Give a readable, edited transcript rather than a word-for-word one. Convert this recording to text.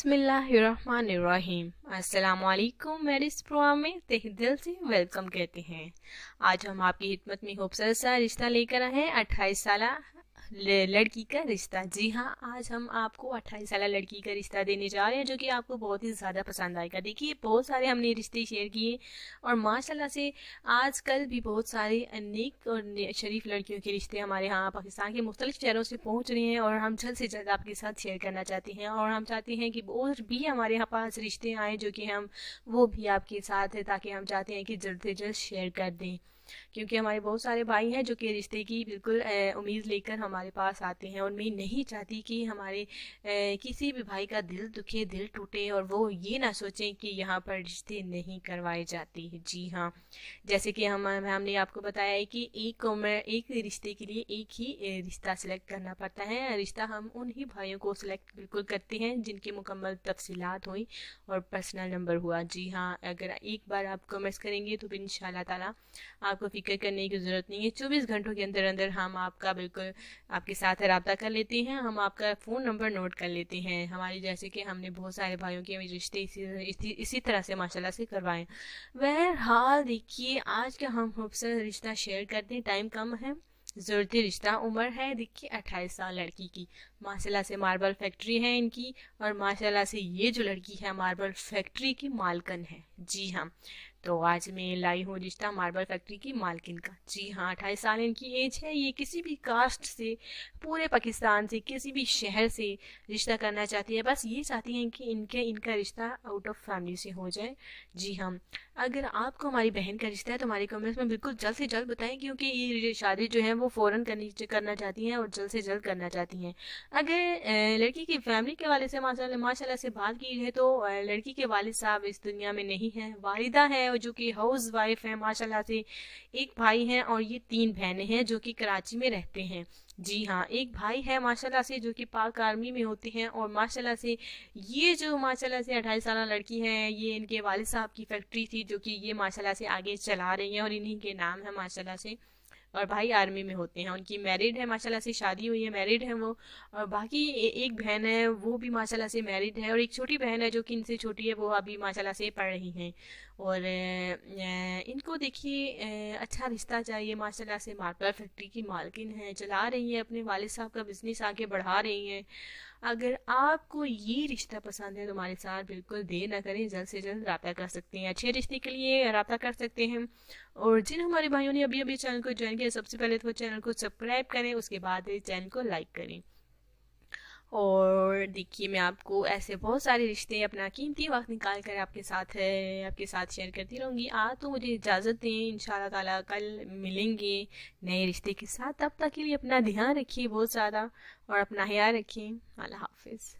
बिस्मिल्लाहिर्रहमानिर्रहीम। अस्सलामुअलैकुम। मेरे इस प्रोग्राम में तहे दिल से वेलकम कहते हैं। आज हम आपकी हिदमत में खूबसूरत सा रिश्ता लेकर आए हैं, 28 साल लड़की का रिश्ता। जी हाँ, आज हम आपको 28 साल लड़की का रिश्ता देने जा रहे हैं जो कि आपको बहुत ही ज़्यादा पसंद आएगा। देखिए, बहुत सारे हमने रिश्ते शेयर किए और माशाल्लाह से आजकल भी बहुत सारे अनेक और शरीफ लड़कियों के रिश्ते हमारे यहाँ पाकिस्तान के मुख्तलिफ शहरों से पहुँच रहे हैं और हम जल्द से जल्द आपके साथ शेयर करना चाहते हैं। और हम चाहते हैं कि और भी हमारे यहाँ पास रिश्ते आएँ जो कि हम वो भी आपके साथ है, ताकि हम चाहते हैं कि जल्द से जल्द शेयर कर दें, क्योंकि हमारे बहुत सारे भाई हैं जो कि रिश्ते की बिल्कुल उम्मीद लेकर हमारे पास आते हैं। और मैं नहीं चाहती कि हमारे किसी भी भाई का दिल दुखे, दिल टूटे और वो ये ना सोचें कि यहाँ पर रिश्ते नहीं करवाए जाते। जी हाँ, जैसे कि हमने आपको बताया है कि एक रिश्ते के लिए एक ही रिश्ता सिलेक्ट करना पड़ता है। रिश्ता हम उन ही भाइयों को सिलेक्ट बिल्कुल करते हैं जिनकी मुकम्मल तफसीलात हुई और पर्सनल नंबर हुआ। जी हाँ, अगर एक बार आप कमेंट्स करेंगे तो इंशाल्लाह ताला आपको फिक्र करने की ज़रूरत नहीं है। 24 घंटों के अंदर अंदर हम आपका बिल्कुल आपके साथ रब्ता कर लेते हैं, हम आपका फ़ोन नंबर नोट कर लेते हैं। हमारे जैसे कि हमने बहुत सारे भाइयों के रिश्ते इसी तरह से माशाल्लाह से करवाएं। बहरहाल देखिए, आज का हम खूबसूरत रिश्ता शेयर करते हैं। टाइम कम है, ज़रूरती रिश्ता। उम्र है देखिए 28 साल लड़की की। माशाल्लाह से मार्बल फैक्ट्री है इनकी और माशाल्लाह से ये जो लड़की है मार्बल फैक्ट्री की मालकिन है। जी हाँ, तो आज मैं लाई हूँ रिश्ता मार्बल फैक्ट्री की मालकिन का। जी हाँ, 28 साल इनकी एज है। ये किसी भी कास्ट से, पूरे पाकिस्तान से, किसी भी शहर से रिश्ता करना चाहती है। बस ये चाहती हैं कि इनका रिश्ता आउट ऑफ फैमिली से हो जाए। जी हाँ, अगर आपको हमारी बहन का रिश्ता है तो हमारे कमेंट्स में बिल्कुल जल्द से जल्द बताएं, क्योंकि ये शादी जो है वो फ़ौरन करना चाहती हैं और जल्द से जल्द करना चाहती हैं। अगर लड़की की फैमिली के वाले से माशाल्लाह से बात की है तो लड़की के वालिद साहब इस दुनिया में नहीं है। वालिदा है जो कि हाउस वाइफ है माशाल्लाह से। एक भाई हैं और ये 3 बहनें हैं जो कि कराची में रहते हैं। जी हाँ, एक भाई है माशाल्लाह से जो कि पाक आर्मी में होते हैं। और माशाल्लाह से ये जो माशाल्लाह से 28 साल लड़की है, ये इनके वालिद साहब की फैक्ट्री थी जो कि ये माशाल्लाह से आगे चला रही हैं और इन्हीं के नाम है माशाल्लाह से। और भाई आर्मी में होते हैं, उनकी मैरिड है माशाल्लाह से, शादी हुई है, मैरिड है वो। और बाकी एक बहन है वो भी माशाल्लाह से मैरिड है और एक छोटी बहन है जो कि इनसे छोटी है, वो अभी माशाल्लाह से पढ़ रही हैं। और इनको देखिए अच्छा रिश्ता चाहिए। माशाल्लाह से मार्बल फैक्ट्री की मालकिन है, चला रही है, अपने वालिद साहब का बिजनेस आगे बढ़ा रही हैं। अगर आपको ये रिश्ता पसंद है तो हमारे साथ बिल्कुल देर ना करें, जल्द से जल्द रब्ता कर सकते हैं। अच्छे रिश्ते के लिए रब्ता कर सकते हैं। और जिन हमारे भाइयों ने अभी अभी चैनल को ज्वाइन किया, सबसे पहले तो चैनल को सब्सक्राइब करें, उसके बाद चैनल को लाइक करें। और देखिए, मैं आपको ऐसे बहुत सारे रिश्ते अपना कीमती वक्त निकाल कर आपके साथ शेयर करती रहूँगी। आज तो मुझे इजाज़त दें, इंशाल्लाह ताला कल मिलेंगे नए रिश्ते के साथ। तब तक के लिए अपना ध्यान रखिए बहुत ज़्यादा और अपना ख्याल रखिए। अल्लाह हाफिज़।